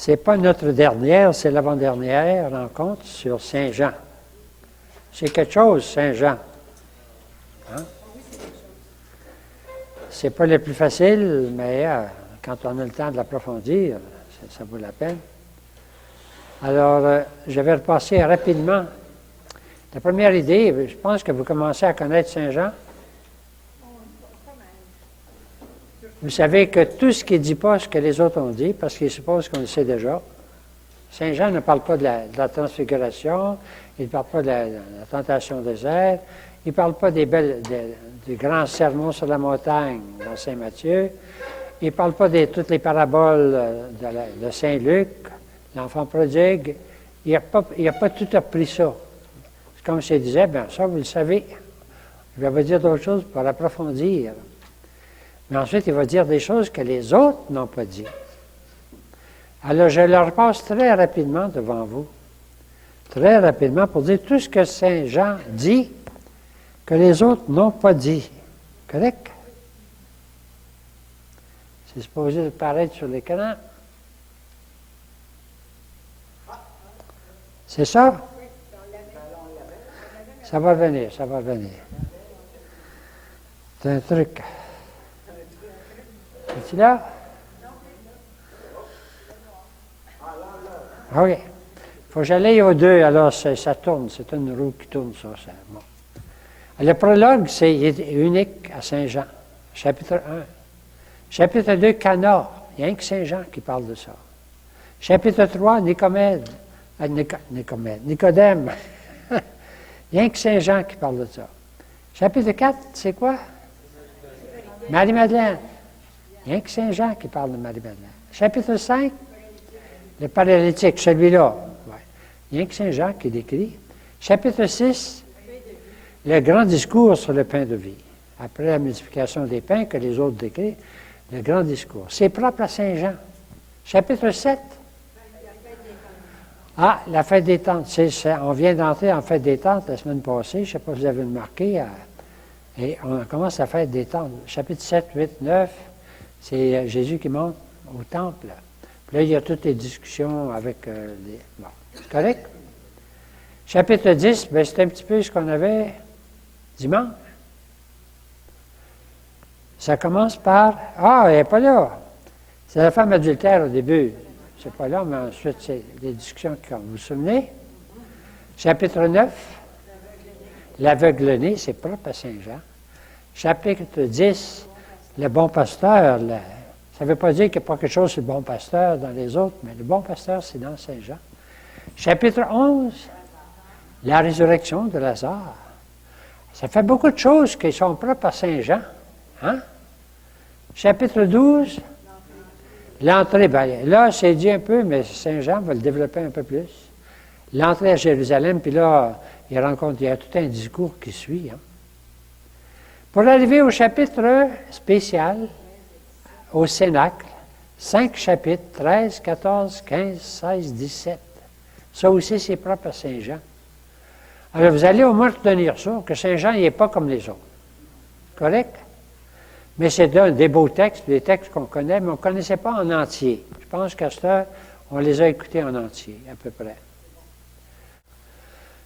c'est pas notre dernière, c'est l'avant-dernière rencontre sur Saint Jean. C'est quelque chose, Saint Jean. Hein? C'est pas le plus facile, mais quand on a le temps de l'approfondir, ça vaut la peine. Alors, je vais repasser rapidement. La première idée, je pense que vous commencez à connaître Saint Jean. Vous savez que tout ce qui ne dit pas ce que les autres ont dit, parce qu'ils supposent qu'on le sait déjà. Saint Jean ne parle pas de la transfiguration, il ne parle pas de la tentation au désert, il ne parle pas des grands sermons sur la montagne dans Saint Matthieu, il ne parle pas de toutes les paraboles de Saint Luc, l'enfant prodigue. Il n'a pas tout appris ça. Comme je disais, bien ça, vous le savez. Je vais vous dire d'autres choses pour approfondir. Mais ensuite, il va dire des choses que les autres n'ont pas dit. Alors, je leur passe très rapidement devant vous. Très rapidement pour dire tout ce que Saint Jean dit que les autres n'ont pas dit. Correct? C'est supposé paraître sur l'écran. C'est ça? Ça va venir, ça va venir. C'est un truc. Es-tu là? Ah oui. Il faut que j'aille aux deux, alors ça tourne. C'est une roue qui tourne, ça. Bon. Le prologue, c'est unique à Saint Jean, chapitre 1. Chapitre 2, Cana. Il n'y a rien que Saint Jean qui parle de ça. Chapitre 3, Nicodème. Il n'y a rien que Saint Jean qui parle de ça. Chapitre 4, c'est quoi? Marie-Madeleine. Il n'y a rien que Saint Jean qui parle de Marie-Madeleine. Chapitre 5, le paralytique, celui-là. Ouais. Il n'y a que Saint Jean qui décrit. Chapitre 6, le grand discours sur le pain de vie. Après la multiplication des pains que les autres décrivent, le grand discours. C'est propre à Saint Jean. Chapitre 7. Ah, la fête des tentes. On vient d'entrer en fête des tentes la semaine passée. Je ne sais pas si vous avez remarqué. Et on commence la fête des tentes. Chapitre 7, 8, 9, c'est Jésus qui monte au temple. Puis là, il y a toutes les discussions avec les... Bon, c'est correct? Chapitre 10, bien, c'est un petit peu ce qu'on avait dimanche. Ça commence par... Ah, elle n'est pas là. C'est la femme adultère au début. C'est pas là, mais ensuite, c'est les discussions qui ont. Vous vous souvenez? Chapitre 9, l'aveugle-né, c'est propre à Saint-Jean. Chapitre 10, le bon pasteur. Ça ne veut pas dire qu'il n'y a pas quelque chose sur le bon pasteur dans les autres, mais le bon pasteur, c'est dans Saint-Jean. Chapitre 11, la résurrection de Lazare. Ça fait beaucoup de choses qui sont propres à Saint-Jean. Hein? Chapitre 12, l'entrée. Bien, là, c'est dit un peu, mais Saint-Jean va le développer un peu plus. L'entrée à Jérusalem, puis là, il y a tout un discours qui suit. Hein? Pour arriver au chapitre spécial, au Cénacle, 5 chapitres, 13, 14, 15, 16, 17. Ça aussi, c'est propre à Saint-Jean. Alors, vous allez au moins retenir ça, que Saint-Jean n'est pas comme les autres. Correct? Mais c'est des beaux textes, des textes qu'on connaît, mais on ne connaissait pas en entier. Je pense qu'à cette heure, on les a écoutés en entier, à peu près.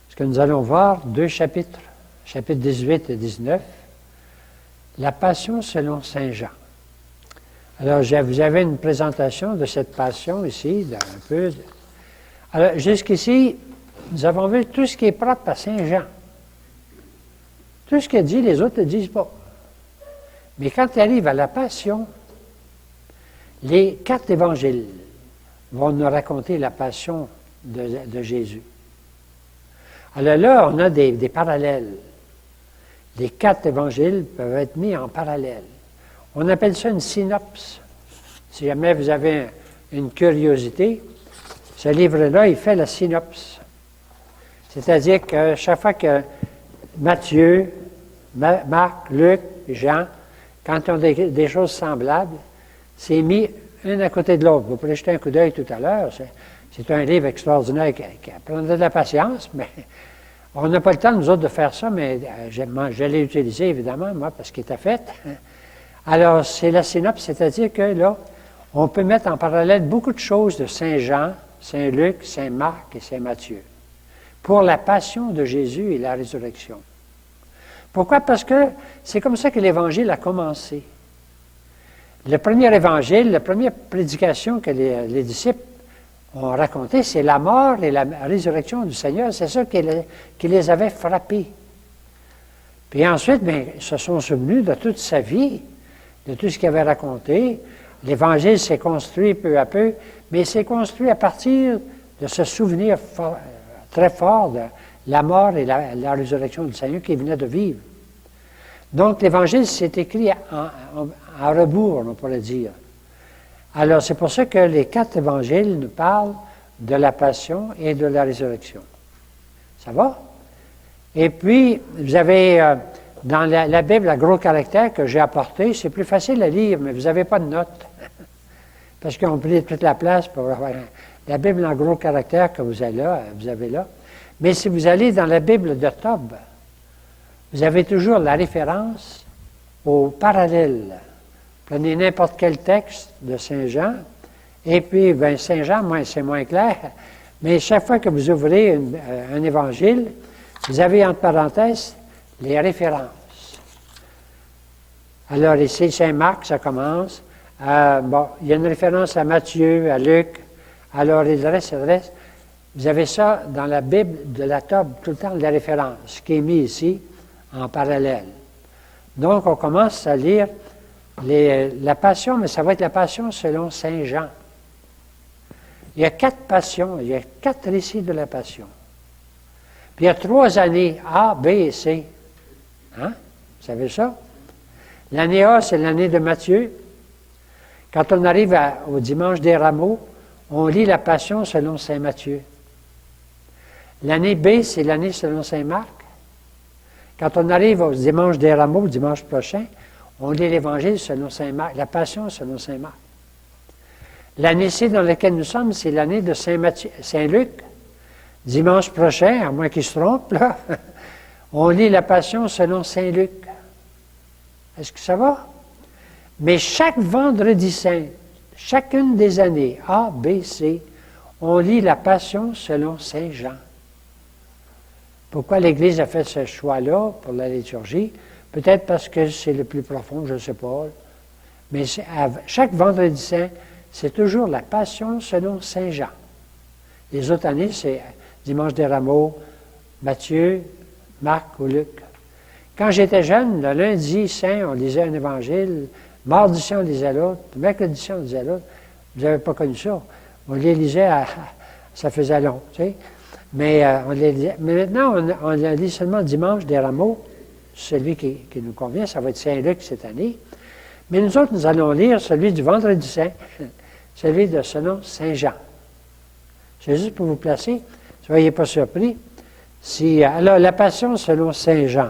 Ce que nous allons voir, 2 chapitres, chapitres 18 et 19, la Passion selon Saint Jean. Alors, vous avez une présentation de cette Passion ici, un peu. Alors, jusqu'ici, nous avons vu tout ce qui est propre à Saint Jean. Tout ce qu'il dit, les autres ne le disent pas. Mais quand il arrive à la Passion, les 4 évangiles vont nous raconter la Passion de Jésus. Alors là, on a des parallèles. Les 4 évangiles peuvent être mis en parallèle. On appelle ça une synopse. Si jamais vous avez une curiosité, ce livre-là, il fait la synopse. C'est-à-dire que chaque fois que Matthieu, Marc, Luc, Jean, quand ils ont des choses semblables, c'est mis une à côté de l'autre. Vous pourrez jeter un coup d'œil tout à l'heure. C'est un livre extraordinaire qui prendrait de la patience, mais on n'a pas le temps, nous autres, de faire ça, mais je l'ai utilisé, évidemment, moi, parce qu'il était fait. Alors, c'est la synopse, c'est-à-dire que là, On peut mettre en parallèle beaucoup de choses de Saint Jean, Saint Luc, Saint Marc et Saint Matthieu pour la passion de Jésus et la résurrection. Pourquoi? Parce que c'est comme ça que l'Évangile a commencé. Le premier Évangile, la première prédication que les disciples ont racontée, c'est la mort et la résurrection du Seigneur. C'est ça qui les avait frappés. Puis ensuite, bien, ils se sont souvenus de toute sa vie, de tout ce qu'il avait raconté. L'Évangile s'est construit peu à peu, mais il s'est construit à partir de ce souvenir très fort de la mort et la résurrection du Seigneur qui venait de vivre. Donc, l'Évangile s'est écrit en rebours, on pourrait dire. Alors, c'est pour ça que les 4 évangiles nous parlent de la passion et de la résurrection. Ça va? Et puis, vous avez dans la Bible à gros caractères que j'ai apporté, c'est plus facile à lire, mais vous n'avez pas de notes. Parce qu'on pris toute la place pour avoir la Bible en gros caractères que vous avez là. Mais si vous allez dans la Bible de Tob, vous avez toujours la référence au parallèle. Prenez n'importe quel texte de Saint Jean, et puis, bien, Saint Jean, c'est moins clair, mais chaque fois que vous ouvrez un évangile, vous avez entre parenthèses les références. Alors ici, Saint Marc, ça commence. Il y a une référence à Matthieu, à Luc. Alors, il reste. Vous avez ça dans la Bible de la Tob, tout le temps, la référence, qui est mis ici en parallèle. Donc, on commence à lire la passion, mais ça va être la passion selon Saint Jean. Il y a 4 passions, il y a 4 récits de la passion. Puis il y a 3 années, A, B et C. Hein? Vous savez ça? L'année A, c'est l'année de Matthieu. Quand on arrive au dimanche des Rameaux, on lit la passion selon Saint Matthieu. L'année B, c'est l'année selon Saint Marc. Quand on arrive au dimanche des Rameaux, dimanche prochain, on lit l'Évangile selon Saint Marc, la passion selon Saint Marc. L'année C dans laquelle nous sommes, c'est l'année de Saint Luc. Dimanche prochain, à moins qu'il se trompe, là, on lit la passion selon Saint Luc. Est-ce que ça va? Mais chaque vendredi saint, chacune des années, A, B, C, on lit la passion selon Saint Jean. Pourquoi l'Église a fait ce choix-là pour la liturgie? Peut-être parce que c'est le plus profond, je ne sais pas. Mais chaque vendredi saint, c'est toujours la passion selon Saint Jean. Les autres années, c'est Dimanche des Rameaux, Matthieu, Marc ou Luc. Quand j'étais jeune, le lundi saint, on lisait un évangile, mardi saint, on lisait l'autre, mercredi saint, on lisait l'autre. Vous n'avez pas connu ça. On les lisait, ça faisait long, tu sais. Mais maintenant, on lit seulement Dimanche des Rameaux, celui qui nous convient, ça va être Saint Luc cette année. Mais nous autres, nous allons lire celui du Vendredi Saint, celui de selon Saint Jean. C'est juste pour vous placer, ne soyez pas surpris. Alors, la passion selon Saint Jean,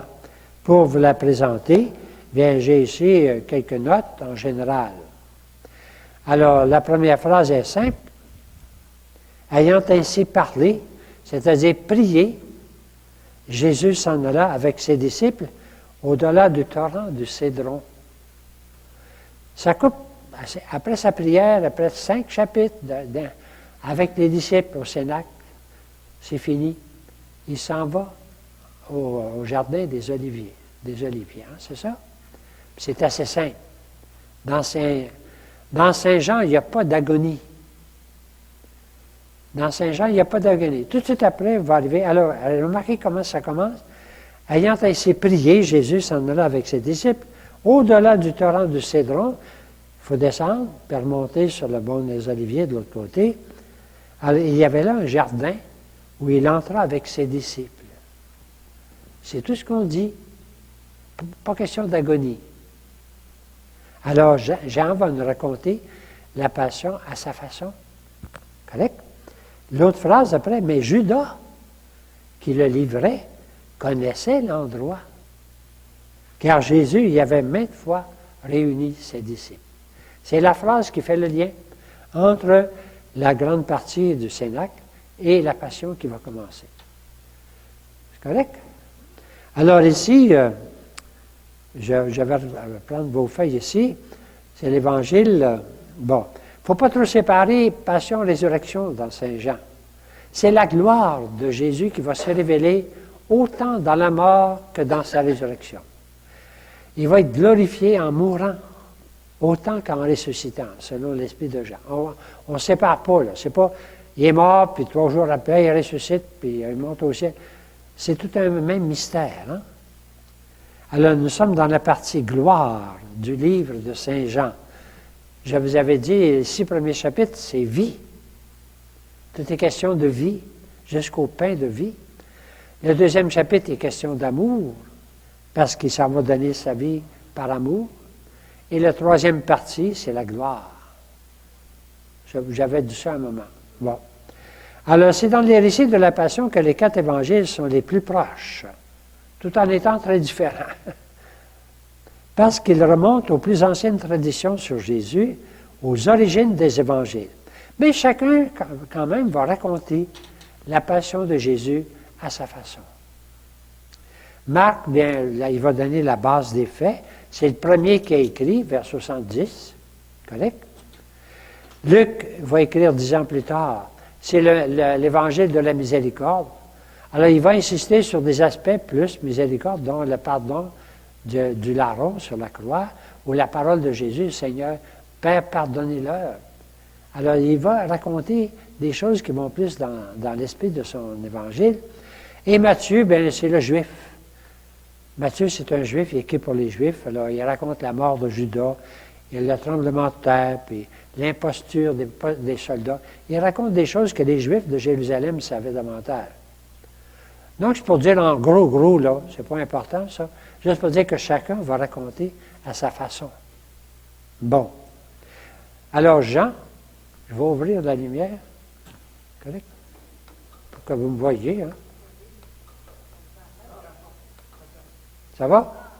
pour vous la présenter, bien, j'ai ici quelques notes en général. Alors, la première phrase est simple. Ayant ainsi parlé, c'est-à-dire prié, Jésus s'en alla avec ses disciples au-delà du torrent du Cédron. Ça coupe, après sa prière, après 5 chapitres avec les disciples au Cénacle, c'est fini. Il s'en va au jardin des Oliviers. Hein, c'est ça? C'est assez simple. Dans Saint Jean, il n'y a pas d'agonie. Dans Saint Jean, il n'y a pas d'agonie. Tout de suite après, va arriver. Alors, remarquez comment ça commence. Ayant ainsi prié, Jésus s'en alla avec ses disciples au-delà du torrent du Cédron. Il faut descendre, puis remonter sur le bord des Oliviers de l'autre côté. Alors, il y avait là un jardin où il entra avec ses disciples. C'est tout ce qu'on dit. Pas question d'agonie. Alors, Jean va nous raconter la passion à sa façon. Correct? L'autre phrase après, mais Judas, qui le livrait, connaissait l'endroit. Car Jésus y avait maintes fois réuni ses disciples. C'est la phrase qui fait le lien entre la grande partie du Cénacle et la passion qui va commencer. C'est correct? Alors ici, je vais prendre vos feuilles ici. C'est l'Évangile. ne faut pas trop séparer passion et résurrection dans Saint Jean. C'est la gloire de Jésus qui va se révéler autant dans la mort que dans sa résurrection. Il va être glorifié en mourant autant qu'en ressuscitant, selon l'Esprit de Jean. On ne sépare pas, là. C'est pas, il est mort, puis 3 jours après, il ressuscite, puis il monte au ciel. C'est tout un même mystère. Hein? Alors, nous sommes dans la partie gloire du livre de Saint Jean. Je vous avais dit, les 6 premiers chapitres, c'est vie. Tout est question de vie, jusqu'au pain de vie. Le 2e chapitre est question d'amour, parce qu'il s'en va donner sa vie par amour. Et la 3e partie, c'est la gloire. J'avais dit ça à un moment. Bon. Alors, c'est dans les récits de la Passion que les 4 évangiles sont les plus proches, tout en étant très différents. Parce qu'ils remontent aux plus anciennes traditions sur Jésus, aux origines des évangiles. Mais chacun, quand même, va raconter la Passion de Jésus à sa façon. Marc, bien, là, il va donner la base des faits. C'est le premier qui a écrit, vers 70, correct? Luc va écrire 10 ans plus tard. C'est l'évangile de la miséricorde. Alors, il va insister sur des aspects plus miséricorde, dont le pardon du larron sur la croix, ou la parole de Jésus, Seigneur, Père, pardonnez-leur. Alors, il va raconter des choses qui vont plus dans l'esprit de son évangile. Et Matthieu, bien, c'est le juif. Matthieu, c'est un juif, il écrit pour les Juifs. Alors, il raconte la mort de Judas, et le tremblement de terre, puis l'imposture des soldats. Il raconte des choses que les Juifs de Jérusalem savaient davantage. Donc, c'est pour dire en gros, là, c'est pas important, ça. Juste pour dire que chacun va raconter à sa façon. Bon. Alors, Jean, je vais ouvrir la lumière. Correct? Pour que vous me voyiez, hein. Ça va?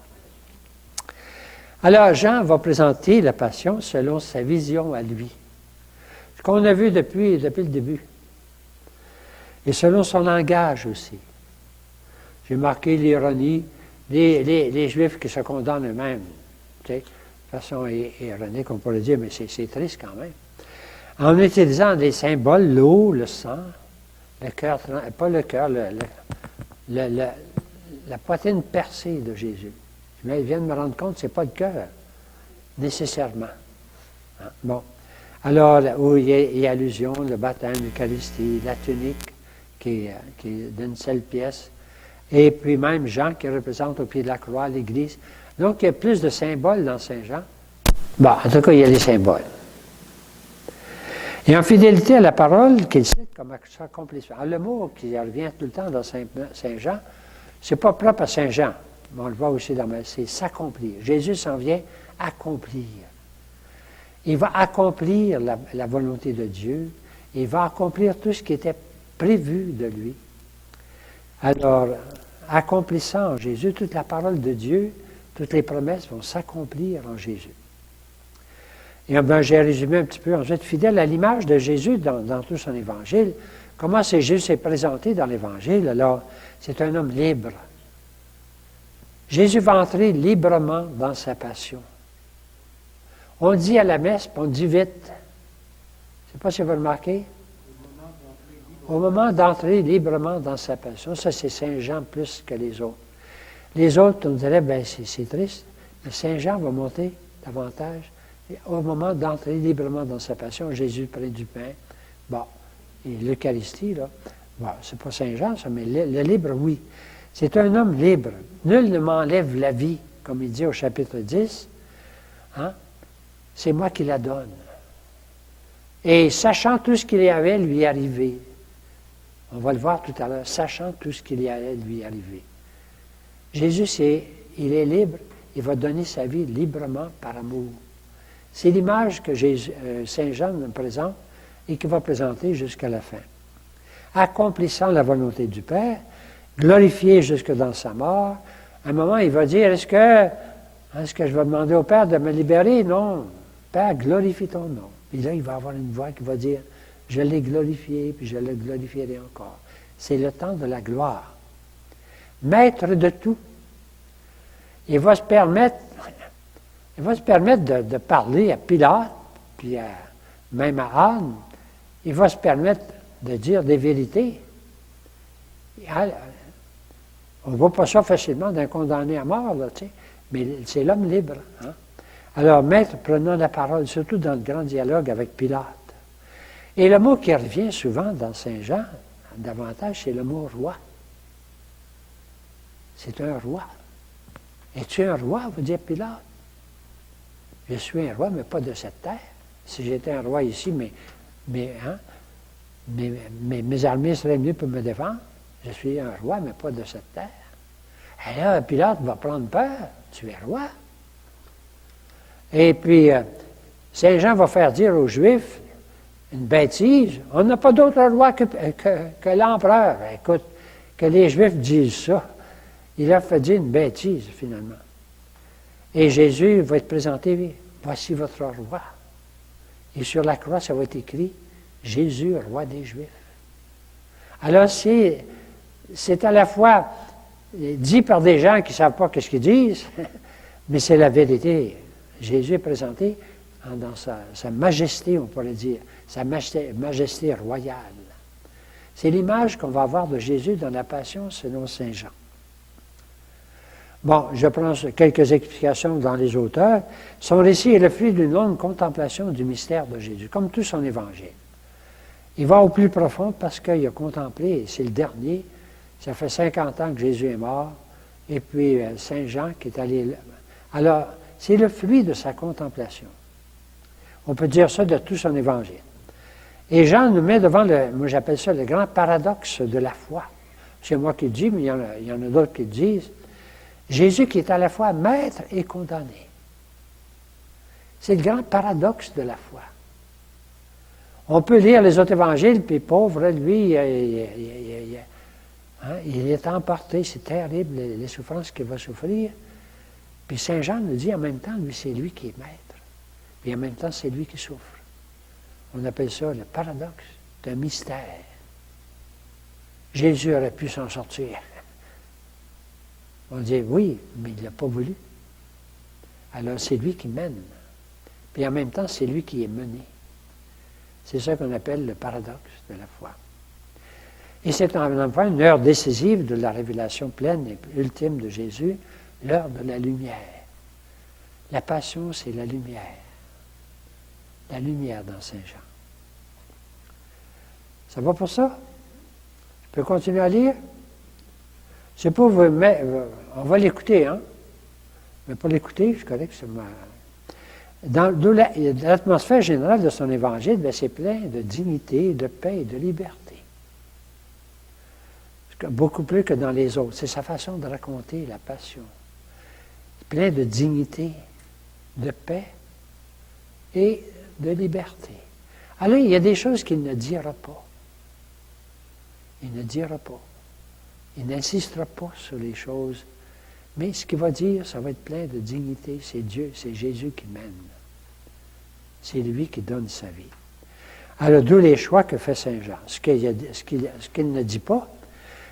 Alors, Jean va présenter la Passion selon sa vision à lui. Ce qu'on a vu depuis le début. Et selon son langage aussi. J'ai marqué l'ironie, les Juifs qui se condamnent eux-mêmes. Tu sais, de façon ironique, on pourrait dire, mais c'est triste quand même. En utilisant des symboles, l'eau, le sang, le cœur, pas le cœur, la poitrine percée de Jésus. Mais ils viennent me rendre compte que ce n'est pas le cœur, nécessairement. Hein? Bon. Alors, où il y a allusion, le baptême, l'Eucharistie, la tunique, qui est d'une seule pièce, et puis même Jean qui représente au pied de la croix l'Église. Donc, il y a plus de symboles dans Saint Jean. Bon, en tout cas, il y a des symboles. Et en fidélité à la parole qu'il cite comme accomplissement. Alors, le mot qui revient tout le temps dans Saint Jean, c'est pas propre à Saint Jean, mais on le voit aussi dans c'est s'accomplir. Jésus s'en vient accomplir. Il va accomplir la volonté de Dieu. Il va accomplir tout ce qui était prévu de lui. Alors, accomplissant en Jésus, toute la parole de Dieu, toutes les promesses vont s'accomplir en Jésus. Et bien, j'ai résumé un petit peu ensuite, fidèle à l'image de Jésus dans tout son évangile. Comment Jésus s'est présenté dans l'évangile? Alors, c'est un homme libre. Jésus va entrer librement dans sa passion. On dit à la messe, puis on dit vite. Je ne sais pas si vous remarquez. Au moment d'entrer librement dans sa passion, ça c'est Saint Jean plus que les autres. Les autres, on dirait, bien c'est triste, mais Saint Jean va monter davantage. Et au moment d'entrer librement dans sa passion, Jésus prend du pain. Bon, et l'Eucharistie, là, bon, c'est pas Saint Jean, ça, mais le libre, oui. C'est un homme libre. Nul ne m'enlève la vie, comme il dit au chapitre 10. Hein? C'est moi qui la donne. Et sachant tout ce qu'il y avait lui arriver. On va le voir tout à l'heure, sachant tout ce qu'il y allait lui arriver. Jésus, il est libre, il va donner sa vie librement par amour. C'est l'image que Saint Jean nous présente et qu'il va présenter jusqu'à la fin. Accomplissant la volonté du Père, glorifié jusque dans sa mort, à un moment, il va dire, est-ce que je vais demander au Père de me libérer? Non. Père, glorifie ton nom. Et là, il va avoir une voix qui va dire, je l'ai glorifié, puis je le glorifierai encore. C'est le temps de la gloire. Maître de tout. Il va se permettre de parler à Pilate, puis à même à Anne, il va se permettre de dire des vérités. On ne voit pas ça facilement d'un condamné à mort, là, tu sais, mais c'est l'homme libre. Hein? Alors, maître prenant la parole, surtout dans le grand dialogue avec Pilate. Et le mot qui revient souvent dans Saint Jean, davantage, c'est le mot roi. C'est un roi. Es-tu un roi, vous dit Pilate? Je suis un roi, mais pas de cette terre. Si j'étais un roi ici, mes armées seraient mieux pour me défendre. Je suis un roi, mais pas de cette terre. Et là, Pilate va prendre peur. Tu es roi. Et puis, Saint Jean va faire dire aux Juifs une bêtise. On n'a pas d'autre roi que l'empereur. Écoute, que les Juifs disent ça. Il a fait dire une bêtise, finalement. Et Jésus va être présenté, voici votre roi. Et sur la croix, ça va être écrit, Jésus, roi des Juifs. Alors, c'est à la fois dit par des gens qui ne savent pas ce qu'ils disent, mais c'est la vérité. Jésus est présenté dans sa majesté, on pourrait dire, sa majesté royale. C'est l'image qu'on va avoir de Jésus dans la Passion selon Saint Jean. Bon, je prends quelques explications dans les auteurs. Son récit est le fruit d'une longue contemplation du mystère de Jésus, comme tout son évangile. Il va au plus profond parce qu'il a contemplé, c'est le dernier, ça fait 50 ans que Jésus est mort, et puis Saint Jean qui est allé... Alors, c'est le fruit de sa contemplation. On peut dire ça de tout son évangile. Et Jean nous met devant moi j'appelle ça le grand paradoxe de la foi. C'est moi qui le dis, mais il y en a d'autres qui le disent. Jésus qui est à la fois maître et condamné. C'est le grand paradoxe de la foi. On peut lire les autres évangiles, puis pauvre, lui, il est emporté, c'est terrible, les souffrances qu'il va souffrir. Puis Saint Jean nous dit en même temps, lui, c'est lui qui est maître. Puis en même temps, c'est lui qui souffre. On appelle ça le paradoxe d'un mystère. Jésus aurait pu s'en sortir. On dit oui, mais il ne l'a pas voulu. Alors c'est lui qui mène. Puis en même temps, c'est lui qui est mené. C'est ça qu'on appelle le paradoxe de la foi. Et c'est en enfin une heure décisive de la révélation pleine et ultime de Jésus, l'heure de la lumière. La passion, c'est la lumière. La lumière dans Saint Jean. Ça va pour ça? Je peux continuer à lire? C'est pas vous mettre, on va l'écouter, hein? Mais pour l'écouter, je connais que c'est dans l'atmosphère générale de son évangile, bien, c'est plein de dignité, de paix et de liberté. Beaucoup plus que dans les autres. C'est sa façon de raconter la passion. Plein de dignité, de paix et de liberté. Alors, il y a des choses qu'il ne dira pas. Il ne dira pas. Il n'insistera pas sur les choses. Mais ce qu'il va dire, ça va être plein de dignité. C'est Dieu, c'est Jésus qui mène. C'est lui qui donne sa vie. Alors, d'où les choix que fait Saint Jean. Ce qu'il ne dit pas,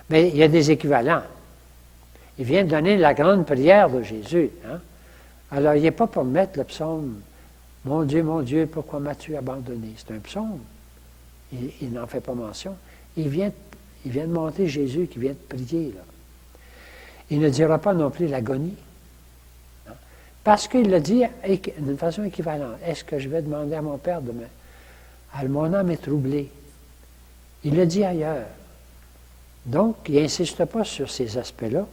mais il y a des équivalents. Il vient de donner la grande prière de Jésus. Hein? Alors, il n'est pas pour mettre le psaume « Mon Dieu, pourquoi m'as-tu abandonné ?» C'est un psaume. Il n'en fait pas mention. Il vient de monter Jésus qui vient de prier. Là. Il ne dira pas non plus l'agonie. Hein? Parce qu'il le dit d'une façon équivalente. Est-ce que je vais demander à mon Père de me... Alors, mon âme est troublée. Il le dit ailleurs. Donc, il n'insiste pas sur ces aspects-là.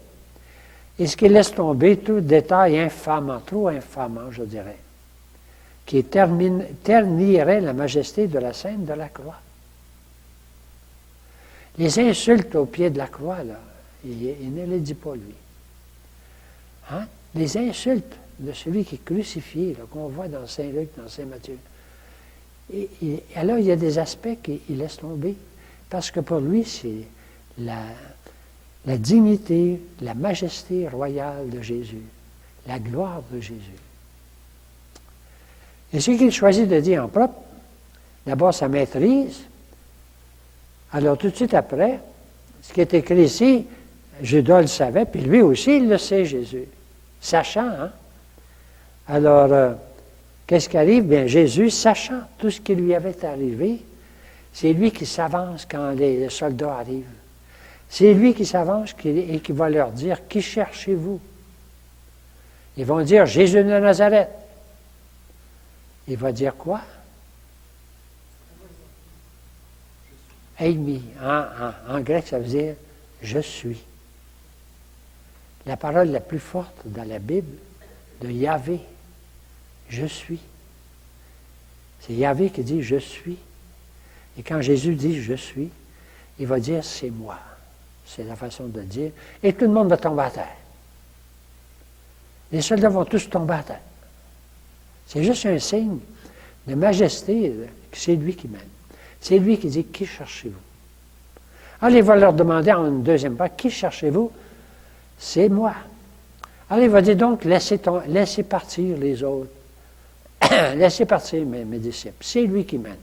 Et ce qu'il laisse tomber, tout détail infamant, trop infamant, je dirais, qui ternirait la majesté de la scène de la croix. Les insultes au pied de la croix, là, il ne les dit pas, lui. Hein? Les insultes de celui qui est crucifié, là, qu'on voit dans Saint-Luc, dans Saint-Matthieu. Et alors, il y a des aspects qu'il laisse tomber, parce que pour lui, c'est la dignité, la majesté royale de Jésus, la gloire de Jésus. Et ce qu'il choisit de dire en propre, d'abord sa maîtrise, alors tout de suite après, ce qui est écrit ici, Judas le savait, puis lui aussi il le sait, Jésus, sachant. Hein? Alors, qu'est-ce qui arrive? Bien, Jésus, sachant tout ce qui lui avait arrivé, c'est lui qui s'avance quand les soldats arrivent. C'est lui qui s'avance et qui va leur dire, « Qui cherchez-vous? » Ils vont dire, « Jésus de Nazareth. » Il va dire quoi? « Eimi ». En grec, ça veut dire « Je suis ». La parole la plus forte dans la Bible de Yahvé, « Je suis ». C'est Yahvé qui dit « Je suis ». Et quand Jésus dit « Je suis », il va dire « C'est moi ». C'est la façon de dire. Et tout le monde va tomber à terre. Les soldats vont tous tomber à terre. C'est juste un signe de majesté que c'est lui qui mène. C'est lui qui dit « Qui cherchez-vous » Alors il va leur demander en une deuxième fois « Qui cherchez-vous » C'est moi. Alors il va dire donc « Laissez partir les autres. Laissez partir mes disciples. » C'est lui qui mène.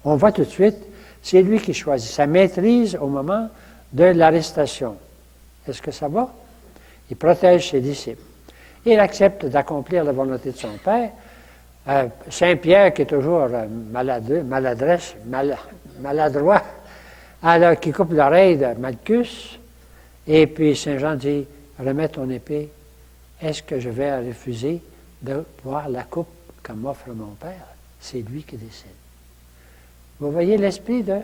On voit tout de suite, c'est lui qui choisit sa maîtrise au moment de l'arrestation. Est-ce que ça va? Il protège ses disciples. Il accepte d'accomplir la volonté de son Père. Saint-Pierre, qui est toujours maladroit, alors qui coupe l'oreille de Malchus, et puis Saint Jean dit, remets ton épée, est-ce que je vais refuser de boire la coupe comme m'offre mon Père? C'est lui qui décide. Vous voyez l'esprit de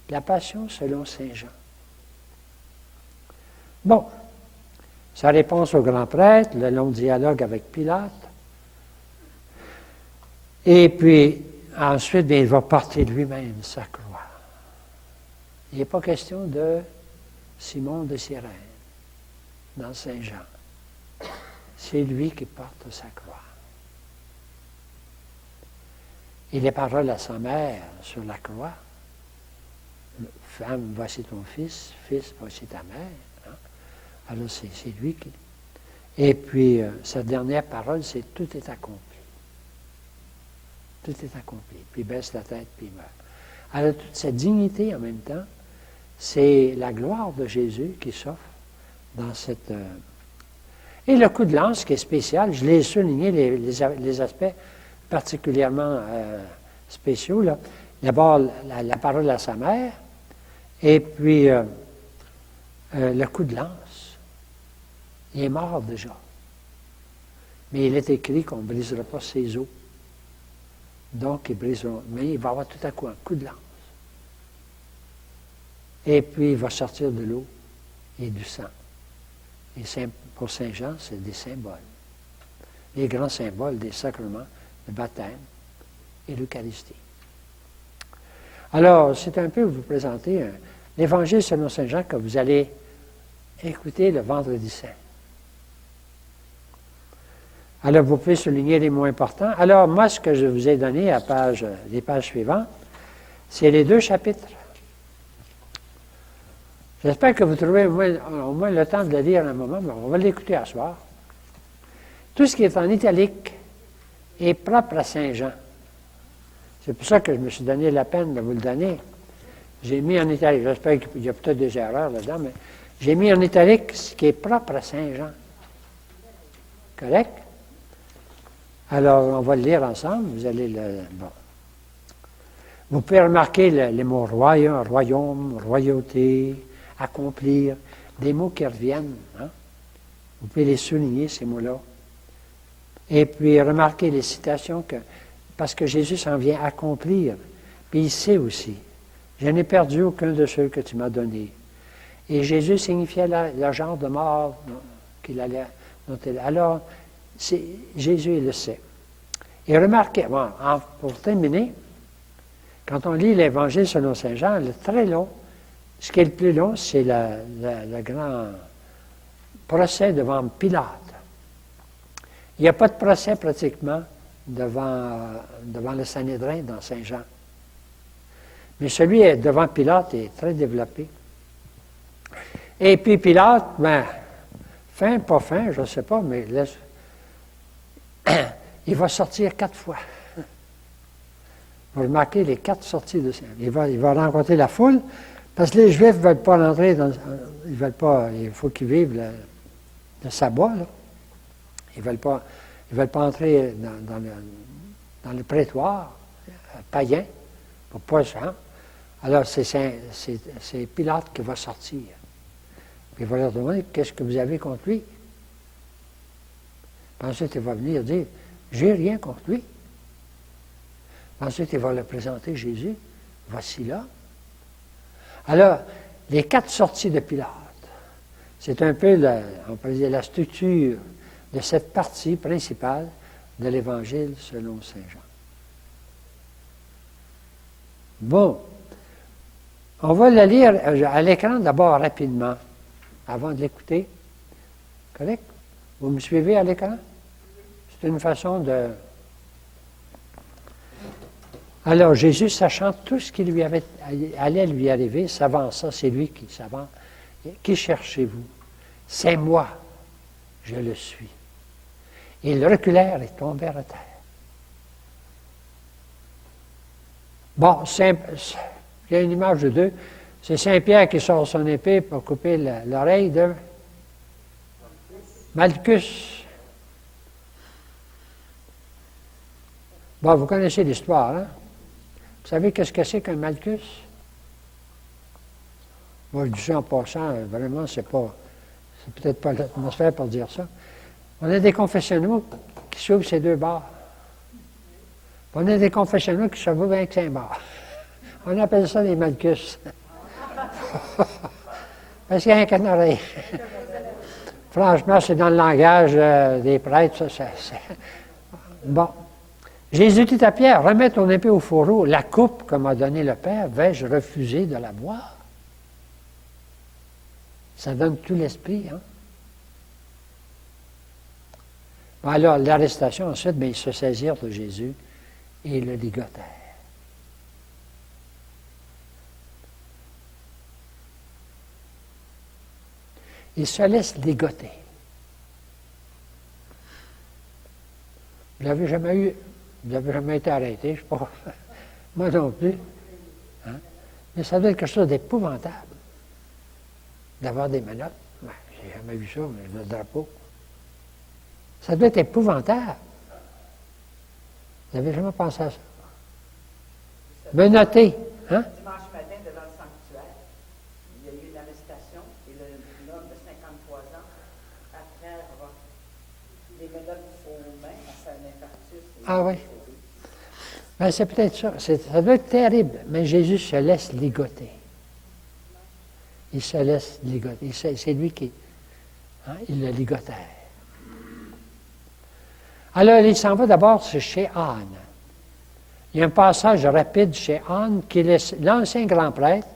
la passion selon Saint Jean. Bon, sa réponse au grand prêtre, le long dialogue avec Pilate. Et puis, ensuite, bien, il va porter lui-même sa croix. Il n'est pas question de Simon de Cyrène dans Saint Jean. C'est lui qui porte sa croix. Et les paroles à sa mère sur la croix, femme, voici ton fils, fils, voici ta mère. Alors, c'est lui qui... Et puis, sa dernière parole, c'est « Tout est accompli ». Tout est accompli. Puis il baisse la tête, puis il meurt. Alors, toute cette dignité, en même temps, c'est la gloire de Jésus qui s'offre dans cette... Et le coup de lance, qui est spécial, je l'ai souligné, les aspects particulièrement spéciaux, là. D'abord, la parole à sa mère, et puis le coup de lance. Il est mort déjà. Mais il est écrit qu'on ne brisera pas ses os. Donc, il brisera. Mais il va avoir tout à coup un coup de lance. Et puis, il va sortir de l'eau et du sang. Et pour Saint Jean, c'est des symboles. Les grands symboles des sacrements, le baptême et l'Eucharistie. Alors, c'est un peu vous présenter l'Évangile selon Saint Jean que vous allez écouter le vendredi saint. Alors, vous pouvez souligner les mots importants. Alors, moi, ce que je vous ai donné à les pages suivantes, c'est les 2 chapitres. J'espère que vous trouvez au moins le temps de le lire un moment, mais on va l'écouter à soir. Tout ce qui est en italique est propre à Saint Jean. C'est pour ça que je me suis donné la peine de vous le donner. J'ai mis en italique, j'espère qu'il y a peut-être des erreurs là-dedans, mais j'ai mis en italique ce qui est propre à Saint Jean. Correct? Alors, on va le lire ensemble. Vous allez le... Bon. Vous pouvez remarquer les mots royaume, royauté, accomplir, des mots qui reviennent. Hein? Vous pouvez les souligner, ces mots-là. Et puis, remarquez les citations, parce que Jésus s'en vient accomplir. Puis il sait aussi, je n'ai perdu aucun de ceux que tu m'as donnés. Et Jésus signifiait le genre de mort qu'il allait... Alors, Jésus, il le sait. Et remarquez, bon, pour terminer, quand on lit l'Évangile selon Saint Jean, le très long, ce qui est le plus long, c'est le grand procès devant Pilate. Il n'y a pas de procès pratiquement devant le Sanhédrin dans Saint Jean. Mais celui devant Pilate est très développé. Et puis Pilate, fin, pas fin, je ne sais pas, mais il va sortir 4 fois. Vous remarquez les 4 sorties de Saint. Il va rencontrer la foule, parce que les Juifs ne veulent pas rentrer ils veulent pas, il faut qu'ils vivent le sabbat, là. Ils ne ne veulent pas entrer dans le prétoire païen pour pas ça. Alors, c'est Pilate qui va sortir. Puis il va leur demander, qu'est-ce que vous avez contre lui? Puis ensuite, il va venir dire, j'ai rien contre lui. Puis ensuite, il va leur présenter Jésus. Voici là. Alors, les 4 sorties de Pilate, c'est un peu, on peut dire, la structure de cette partie principale de l'Évangile selon Saint Jean. Bon, on va le lire à l'écran d'abord rapidement, avant de l'écouter. Correct? Vous me suivez à l'écran? C'est une façon de... Alors, Jésus, sachant tout ce qui allait lui arriver, s'avança, c'est lui qui s'avance. Qui cherchez-vous? C'est moi, je le suis. Ils reculèrent et tombèrent à terre. Bon, il y a une image de 2. C'est Saint-Pierre qui sort son épée pour couper l'oreille de Malchus. Bon, vous connaissez l'histoire, hein? Vous savez qu'est-ce que c'est qu'un Malchus? Moi, je dis ça en passant, vraiment, c'est peut-être pas l'atmosphère pour dire ça. On a des confessionnaux qui s'ouvrent ces 2 barres. On a des confessionnaux qui s'ouvrent avec 5 barres. On appelle ça des Malchus. Parce qu'il y a un canari. Franchement, c'est dans le langage des prêtres, ça. Bon. Jésus dit à Pierre, remets ton épée au fourreau. La coupe que m'a donnée le Père, vais-je refuser de la boire? Ça donne tout l'esprit, hein? Bon, alors, l'arrestation, ensuite, ils se saisirent de Jésus et le ligotèrent. Ils se laissent ligoter. Vous n'avez jamais été arrêté, je ne sais pas. Moi non plus. Hein? Mais ça doit être quelque chose d'épouvantable d'avoir des menottes. Ben, j'ai jamais vu ça, mais le drapeau. Ça doit être épouvantable. Vous n'avez jamais pensé à ça? Menotté, hein? Dimanche matin, devant le sanctuaire, il y a eu une arrestation et l'homme de 53 ans, après avoir des menottes aux mains, à un infarctus. Ah oui. Ben, c'est peut-être ça. Ça doit être terrible, mais Jésus se laisse ligoter. Il se laisse ligoter. C'est lui qui... Hein, il le ligotère. Alors, il s'en va d'abord chez Anne. Il y a un passage rapide chez Anne, qui est l'ancien grand prêtre,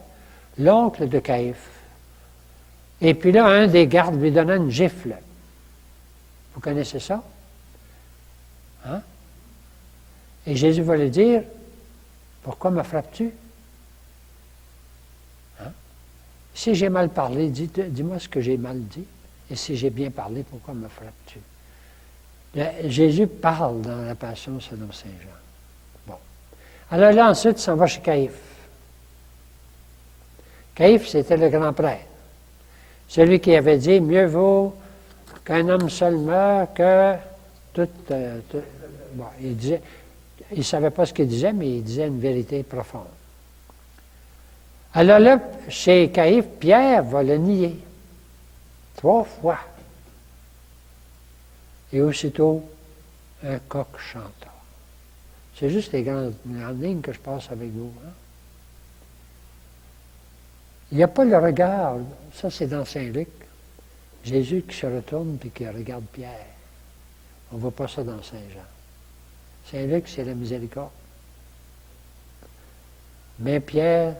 l'oncle de Caïphe. Et puis là, un des gardes lui donna une gifle. Vous connaissez ça? Hein? Et Jésus va lui dire, pourquoi me frappes-tu? Hein? Si j'ai mal parlé, dis-moi ce que j'ai mal dit. Et si j'ai bien parlé, pourquoi me frappes-tu? Jésus parle dans la Passion selon Saint Jean. Bon. Alors là, ensuite, il s'en va chez Caïphe. Caïphe, c'était le grand prêtre. Celui qui avait dit, mieux vaut qu'un homme seul meure que tout... Bon, il disait... Il ne savait pas ce qu'il disait, mais il disait une vérité profonde. Alors là, chez Caïphe, Pierre va le nier 3 fois. Et aussitôt, un coq chanta. C'est juste les grandes lignes que je passe avec vous. Hein? Il n'y a pas le regard, ça c'est dans Saint-Luc, Jésus qui se retourne et qui regarde Pierre. On ne voit pas ça dans Saint-Jean. Saint-Luc, c'est la miséricorde. Mais Pierre,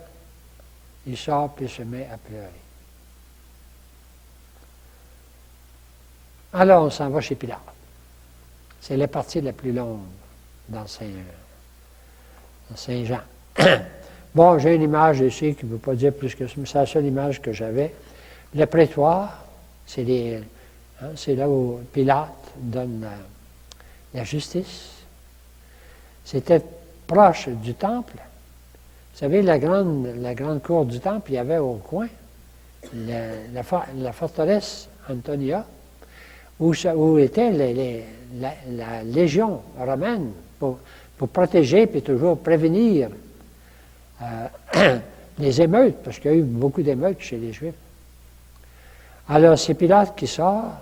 il sort et se met à pleurer. Alors, on s'en va chez Pilate. C'est la partie la plus longue dans Saint-Jean. Bon, j'ai une image ici qui ne veut pas dire plus que ça, mais c'est la seule image que j'avais. Le prétoire, c'est là où Pilate donne la justice. C'était proche du temple. Vous savez, la grande cour du temple, il y avait au coin la forteresse Antonia, où était la légion romaine pour protéger puis toujours prévenir les émeutes, parce qu'il y a eu beaucoup d'émeutes chez les Juifs. Alors, c'est Pilate qui sort,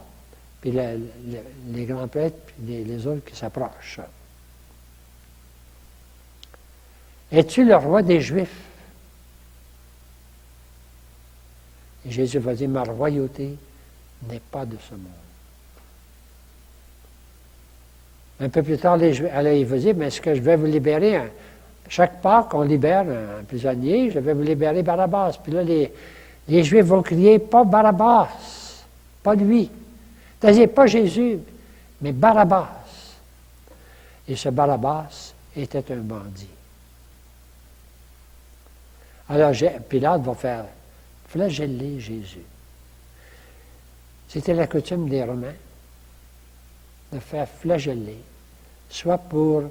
puis les grands prêtres, puis les autres qui s'approchent. Es-tu le roi des Juifs? Et Jésus va dire, ma royauté n'est pas de ce monde. Un peu plus tard, les Juifs, alors il va dire, mais est-ce que je vais vous libérer? Chaque Pâques, on libère un prisonnier, je vais vous libérer Barabbas. Puis là, les Juifs vont crier, pas Barabbas, pas lui. C'est-à-dire, pas Jésus, mais Barabbas. Et ce Barabbas était un bandit. Alors, Pilate va faire flageller Jésus. C'était la coutume des Romains de faire flageller, soit pour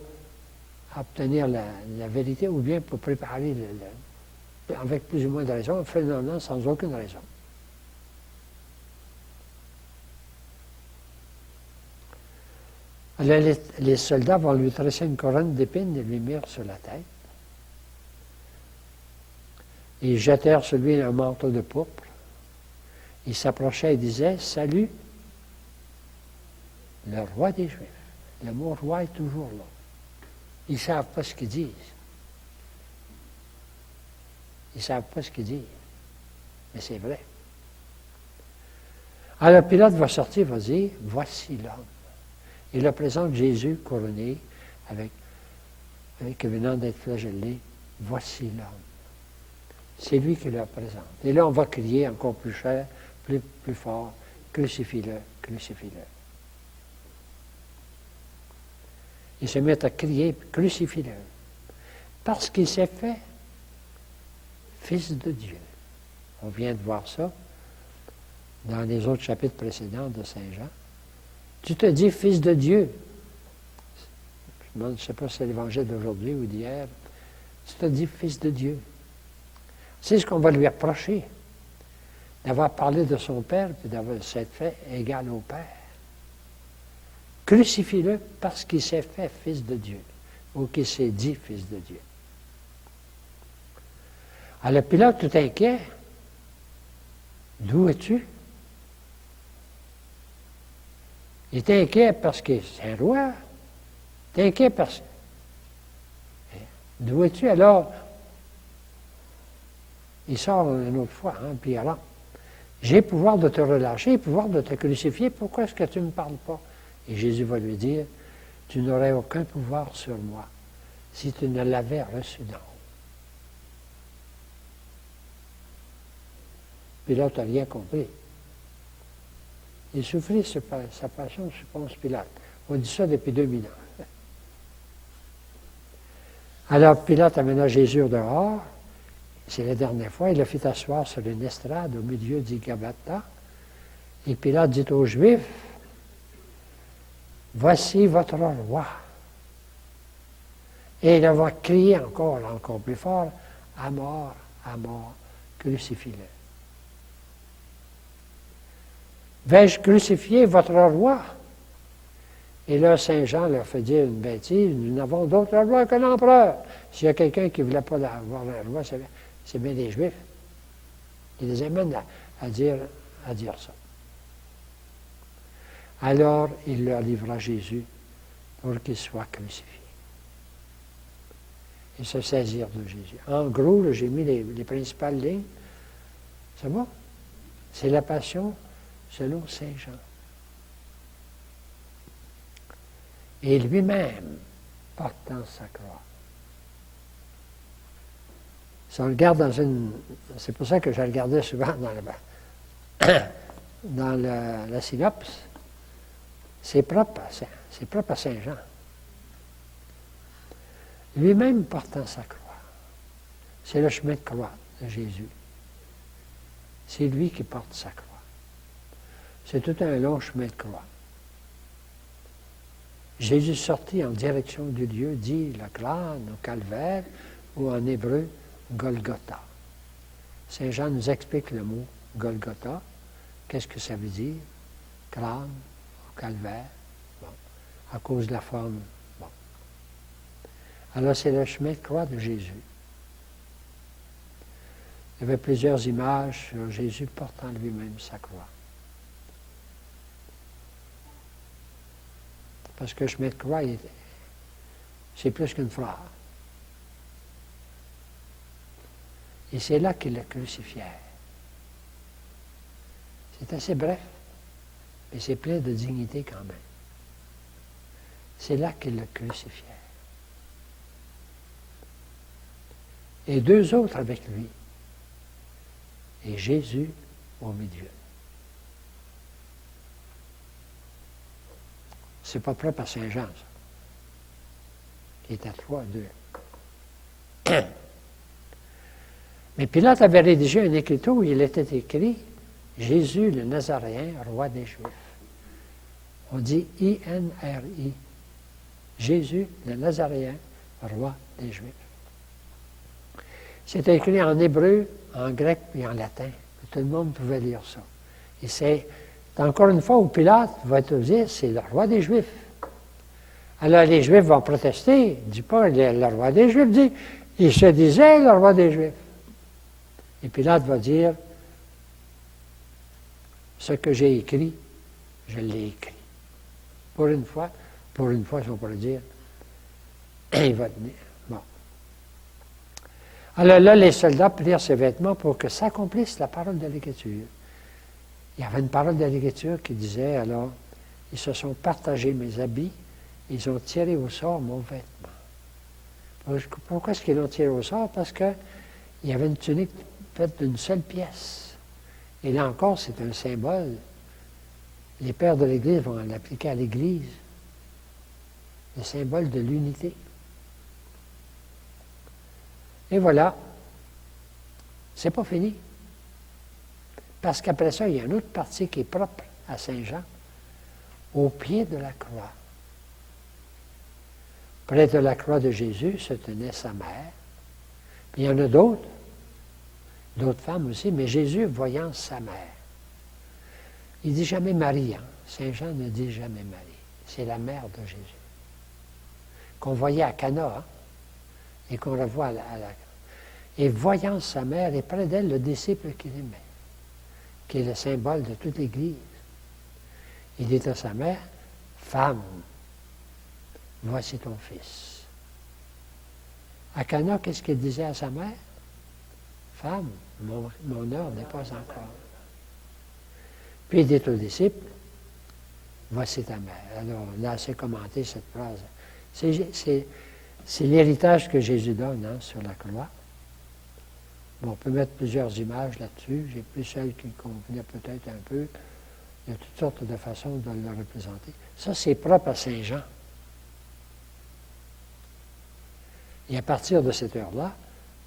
obtenir la vérité ou bien pour préparer, avec plus ou moins de raison, un phénomène sans aucune raison. Alors, les soldats vont lui tresser une couronne d'épines et lui mirent sur la tête. Ils jetèrent sur lui un manteau de pourpre. Ils s'approchaient et disaient, « Salut, le roi des Juifs. » Le mot « roi » est toujours là. Ils ne savent pas ce qu'ils disent. Ils ne savent pas ce qu'ils disent. Mais c'est vrai. Alors Pilate va sortir, va dire, « Voici l'homme. » Il leur présente Jésus couronné, avec venant d'être flagellé, « Voici l'homme. » C'est lui qui leur présente. Et là, on va crier encore plus cher, plus fort, « Crucifie-le, crucifie-le. » Ils se mettent à crier, « Crucifie-le. » Parce qu'il s'est fait Fils de Dieu. On vient de voir ça dans les autres chapitres précédents de Saint Jean. Tu te dis Fils de Dieu. Je ne sais pas si c'est l'évangile d'aujourd'hui ou d'hier. Tu te dis Fils de Dieu. C'est ce qu'on va lui reprocher, d'avoir parlé de son Père et d'avoir s'être fait égal au Père. Crucifie-le parce qu'il s'est fait Fils de Dieu, ou qu'il s'est dit Fils de Dieu. Alors Pilate, tout inquiet, d'où es-tu? Il est inquiet parce que c'est un roi. Il est inquiet parce que... D'où es-tu? Alors, il sort une autre fois, puis il rentre. J'ai pouvoir de te relâcher, pouvoir de te crucifier, pourquoi est-ce que tu ne me parles pas? Et Jésus va lui dire, tu n'aurais aucun pouvoir sur moi si tu ne l'avais reçu d'en haut. Pilate n'a rien compris. Il souffrit sa passion sous Ponce Pilate. On dit ça depuis 2000 ans. Alors Pilate amena Jésus dehors. C'est la dernière fois. Il l'a fait asseoir sur une estrade au milieu du Gabata. Et Pilate dit aux Juifs, « Voici votre roi. » Et il va crier encore plus fort, « À mort, crucifie-le. » Vais-je crucifier votre roi? Et là, Saint Jean leur fait dire une bêtise, nous n'avons d'autre roi que l'empereur. S'il y a quelqu'un qui ne voulait pas avoir un roi, c'est bien les Juifs. Il les amène à dire ça. Alors, il leur livra Jésus pour qu'il soit crucifié. Ils se saisirent de Jésus. En gros, là, j'ai mis les principales lignes. C'est bon? C'est la passion selon Saint Jean. Et lui-même portant sa croix. Si on regarde c'est pour ça que je regardais souvent dans la synopse, c'est propre à Saint Jean. Lui-même portant sa croix. C'est le chemin de croix de Jésus. C'est lui qui porte sa croix. C'est tout un long chemin de croix. Jésus sortit en direction du lieu dit le crâne au calvaire ou en hébreu Golgotha. Saint Jean nous explique le mot Golgotha. Qu'est-ce que ça veut dire? Crâne calvaire, bon, à cause de la forme. Bon. Alors c'est le chemin de croix de Jésus. Il y avait plusieurs images sur Jésus portant lui-même sa croix. Parce que le chemin de croix, c'est plus qu'une phrase. Et c'est là qu'il le crucifiait. C'est assez bref, mais c'est plein de dignité quand même. C'est là qu'il le crucifiait. Et deux autres avec lui. Et Jésus au milieu. C'est pas propre à Saint Jean, ça. Qui est à 3-2. Mais Pilate avait rédigé un écriteau où il était écrit Jésus le Nazaréen, roi des Juifs. On dit I-N-R-I. Jésus le Nazaréen, roi des Juifs. C'est écrit en hébreu, en grec et en latin. Tout le monde pouvait lire ça. Et c'est encore une fois où Pilate va te dire, c'est le roi des Juifs. Alors les Juifs vont protester. Il ne dit pas le roi des Juifs, dit, il se disait le roi des Juifs. Et Pilate va dire, ce que j'ai écrit, je l'ai écrit. Pour une fois, si on pourrait dire, il va tenir. Bon. Alors là, les soldats prirent ses vêtements pour que s'accomplisse la parole de l'Écriture. Il y avait une parole de l'Écriture qui disait, alors, ils se sont partagés mes habits, ils ont tiré au sort mon vêtement. Pourquoi est-ce qu'ils l'ont tiré au sort? Parce qu'il y avait une tunique faite d'une seule pièce. Et là encore, c'est un symbole. Les pères de l'Église vont l'appliquer à l'Église. Le symbole de l'unité. Et voilà. C'est pas fini. Parce qu'après ça, il y a une autre partie qui est propre à Saint Jean. Au pied de la croix. Près de la croix de Jésus se tenait sa mère. Puis il y en a d'autres femmes aussi, mais Jésus voyant sa mère. Il ne dit jamais Marie. Hein? Saint Jean ne dit jamais Marie. C'est la mère de Jésus. Qu'on voyait à Cana, hein? Et qu'on revoit à la... Et voyant sa mère, et près d'elle le disciple qu'il aimait, qui est le symbole de toute l'Église. Il dit à sa mère, femme, voici ton fils. À Cana, qu'est-ce qu'il disait à sa mère? Femme, mon heure n'est pas encore. Puis il dit aux disciples, voici ta mère. Alors là, c'est commenté cette phrase. C'est l'héritage que Jésus donne hein, sur la croix. Bon, on peut mettre plusieurs images là-dessus. J'ai pris celle qui convenait peut-être un peu. Il y a toutes sortes de façons de le représenter. Ça, c'est propre à Saint Jean. Et à partir de cette heure-là,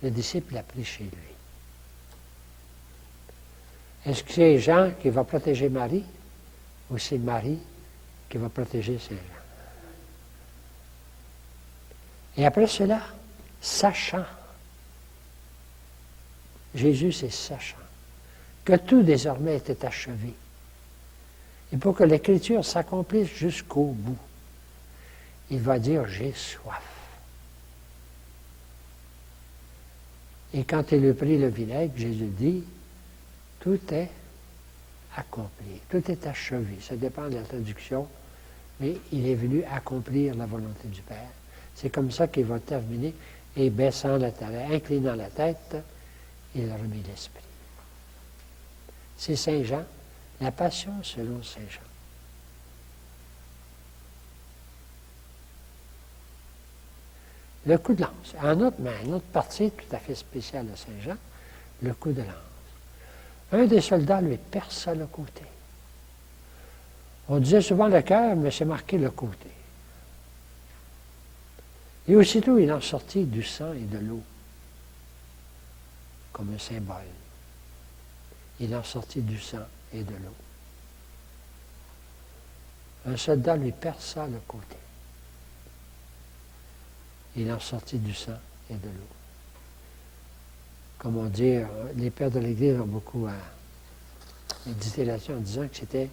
le disciple l'a pris chez lui. Est-ce que c'est Jean qui va protéger Marie ou c'est Marie qui va protéger Saint Jean? Et après cela, sachant, Jésus c'est sachant, que tout désormais était achevé. Et pour que l'Écriture s'accomplisse jusqu'au bout, il va dire, j'ai soif. Et quand il a pris le vinaigre, Jésus dit, tout est accompli, tout est achevé. Ça dépend de la traduction, mais il est venu accomplir la volonté du Père. C'est comme ça qu'il va terminer, et baissant la tête, inclinant la tête, il remit l'esprit. C'est Saint Jean, la passion selon Saint Jean. Le coup de lance. En autre, mais une autre partie tout à fait spéciale de Saint Jean, le coup de lance. Un des soldats lui perça le côté. On disait souvent le cœur, mais c'est marqué le côté. Et aussitôt, il en sortit du sang et de l'eau, comme un symbole. Il en sortit du sang et de l'eau. Un soldat lui perça le côté. Il en sortit du sang et de l'eau. Comme on dit, les pères de l'Église ont beaucoup médité là-dessus en disant que c'était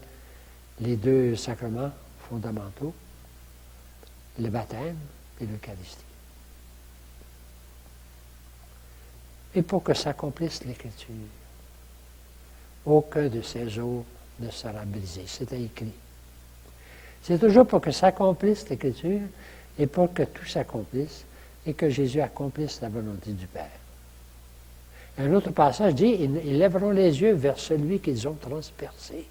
les deux sacrements fondamentaux, le baptême et l'Eucharistie. Et pour que s'accomplisse l'Écriture, aucun de ces os ne sera brisé. C'était écrit. C'est toujours pour que s'accomplisse l'Écriture et pour que tout s'accomplisse et que Jésus accomplisse la volonté du Père. Un autre passage dit, ils lèveront les yeux vers celui qu'ils ont transpercé.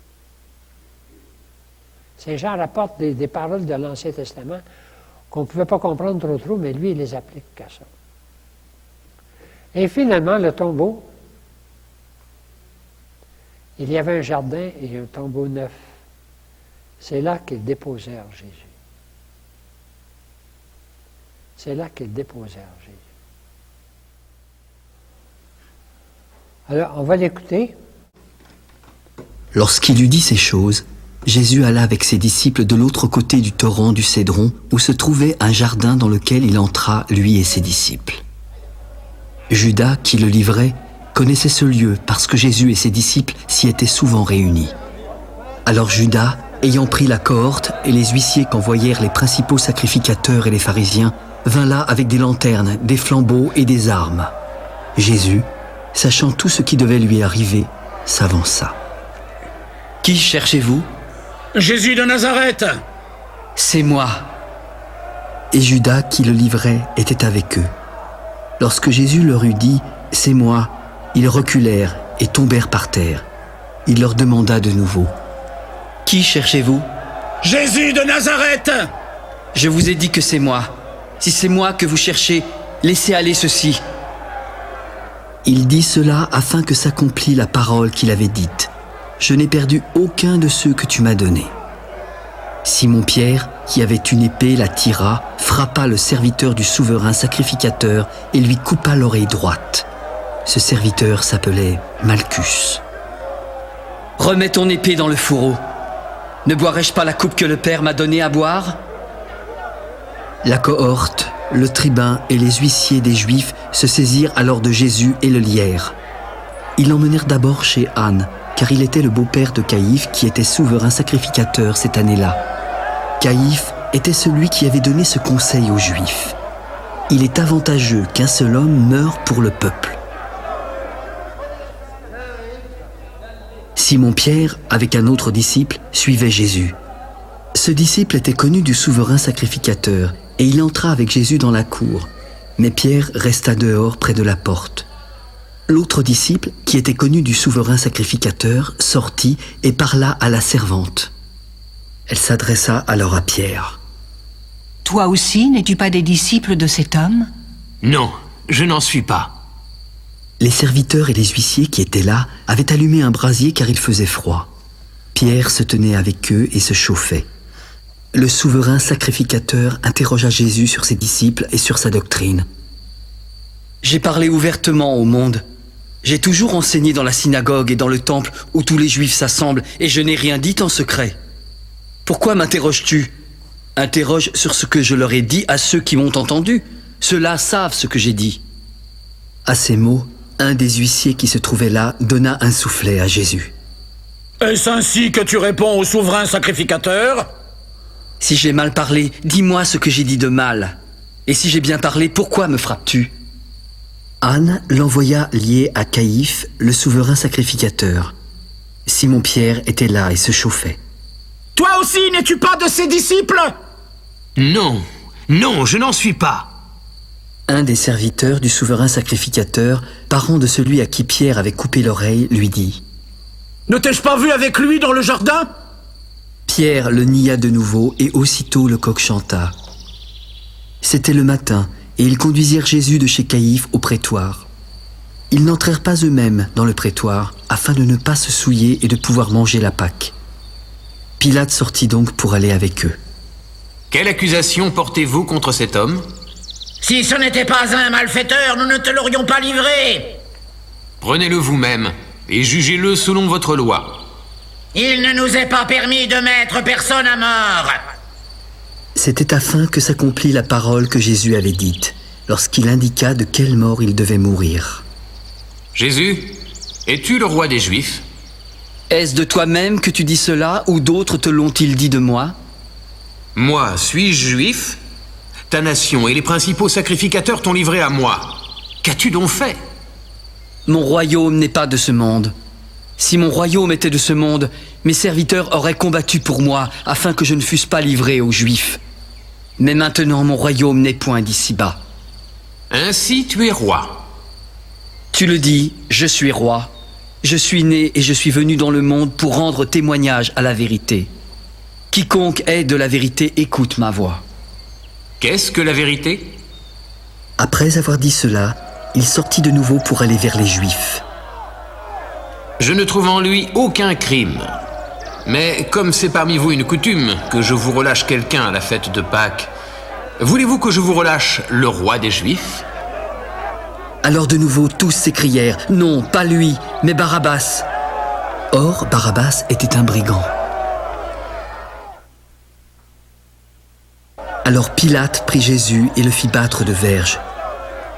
Saint Jean rapporte des paroles de l'Ancien Testament qu'on ne pouvait pas comprendre trop, mais lui, il les applique qu'à ça. Et finalement, le tombeau, il y avait un jardin et un tombeau neuf. C'est là qu'ils déposèrent Jésus. C'est là qu'ils déposèrent Jésus. Alors, on va l'écouter. Lorsqu'il eut dit ces choses, Jésus alla avec ses disciples de l'autre côté du torrent du Cédron, où se trouvait un jardin dans lequel il entra, lui et ses disciples. Judas, qui le livrait, connaissait ce lieu parce que Jésus et ses disciples s'y étaient souvent réunis. Alors Judas, ayant pris la cohorte et les huissiers qu'envoyèrent les principaux sacrificateurs et les pharisiens, vint là avec des lanternes, des flambeaux et des armes. Jésus, sachant tout ce qui devait lui arriver, s'avança. « Qui cherchez-vous » ?»« Jésus de Nazareth !»« C'est moi !» Et Judas, qui le livrait, était avec eux. Lorsque Jésus leur eut dit « C'est moi », ils reculèrent et tombèrent par terre. Il leur demanda de nouveau « Qui cherchez-vous ?»« Jésus de Nazareth !»« Je vous ai dit que c'est moi. Si c'est moi que vous cherchez, laissez aller ceci. » Il dit cela afin que s'accomplît la parole qu'il avait dite. « Je n'ai perdu aucun de ceux que tu m'as donnés. » Simon-Pierre, qui avait une épée, la tira, frappa le serviteur du souverain sacrificateur et lui coupa l'oreille droite. Ce serviteur s'appelait Malchus. « Remets ton épée dans le fourreau. Ne boirai-je pas la coupe que le Père m'a donnée à boire ?» La cohorte, le tribun et les huissiers des Juifs se saisirent alors de Jésus et le lièrent. Ils l'emmenèrent d'abord chez Anne, car il était le beau-père de Caïphe qui était souverain sacrificateur cette année-là. Caïphe était celui qui avait donné ce conseil aux Juifs. Il est avantageux qu'un seul homme meure pour le peuple. Simon-Pierre, avec un autre disciple, suivait Jésus. Ce disciple était connu du souverain sacrificateur, et il entra avec Jésus dans la cour. Mais Pierre resta dehors près de la porte. L'autre disciple, qui était connu du souverain sacrificateur, sortit et parla à la servante. Elle s'adressa alors à Pierre. « Toi aussi, n'es-tu pas des disciples de cet homme ?»« Non, je n'en suis pas. » Les serviteurs et les huissiers qui étaient là avaient allumé un brasier car il faisait froid. Pierre se tenait avec eux et se chauffait. Le souverain sacrificateur interrogea Jésus sur ses disciples et sur sa doctrine. « J'ai parlé ouvertement au monde. J'ai toujours enseigné dans la synagogue et dans le temple où tous les Juifs s'assemblent et je n'ai rien dit en secret. Pourquoi m'interroges-tu ? Interroge sur ce que je leur ai dit à ceux qui m'ont entendu. Ceux-là savent ce que j'ai dit. » À ces mots, un des huissiers qui se trouvait là donna un soufflet à Jésus. « Est-ce ainsi que tu réponds au souverain sacrificateur ?»« Si j'ai mal parlé, dis-moi ce que j'ai dit de mal. Et si j'ai bien parlé, pourquoi me frappes-tu » Anne l'envoya lié à Caïphe, le souverain sacrificateur. Simon-Pierre était là et se chauffait. « Toi aussi, n'es-tu pas de ses disciples ?»« Non, non, je n'en suis pas. » Un des serviteurs du souverain sacrificateur, parent de celui à qui Pierre avait coupé l'oreille, lui dit « Ne t'ai-je pas vu avec lui dans le jardin ?» Pierre le nia de nouveau et aussitôt le coq chanta. C'était le matin et ils conduisirent Jésus de chez Caïphe au prétoire. Ils n'entrèrent pas eux-mêmes dans le prétoire afin de ne pas se souiller et de pouvoir manger la Pâque. Pilate sortit donc pour aller avec eux. « Quelle accusation portez-vous contre cet homme ?»« Si ce n'était pas un malfaiteur, nous ne te l'aurions pas livré. »« Prenez-le vous-même et jugez-le selon votre loi. » « Il ne nous est pas permis de mettre personne à mort. » C'était afin que s'accomplît la parole que Jésus avait dite, lorsqu'il indiqua de quelle mort il devait mourir. « Jésus, es-tu le roi des Juifs ?» Est-ce de toi-même que tu dis cela, ou d'autres te l'ont-ils dit de moi? Moi, suis-je juif? Ta nation et les principaux sacrificateurs t'ont livré à moi. Qu'as-tu donc fait? Mon royaume n'est pas de ce monde. Si mon royaume était de ce monde, mes serviteurs auraient combattu pour moi, afin que je ne fusse pas livré aux Juifs. Mais maintenant mon royaume n'est point d'ici-bas. Ainsi tu es roi. Tu le dis, je suis roi. Je suis né et je suis venu dans le monde pour rendre témoignage à la vérité. Quiconque est de la vérité écoute ma voix. Qu'est-ce que la vérité? Après avoir dit cela, il sortit de nouveau pour aller vers les Juifs. Je ne trouve en lui aucun crime. Mais comme c'est parmi vous une coutume que je vous relâche quelqu'un à la fête de Pâques, voulez-vous que je vous relâche le roi des Juifs? Alors de nouveau tous s'écrièrent, non, pas lui, mais Barabbas. Or, Barabbas était un brigand. Alors Pilate prit Jésus et le fit battre de verges.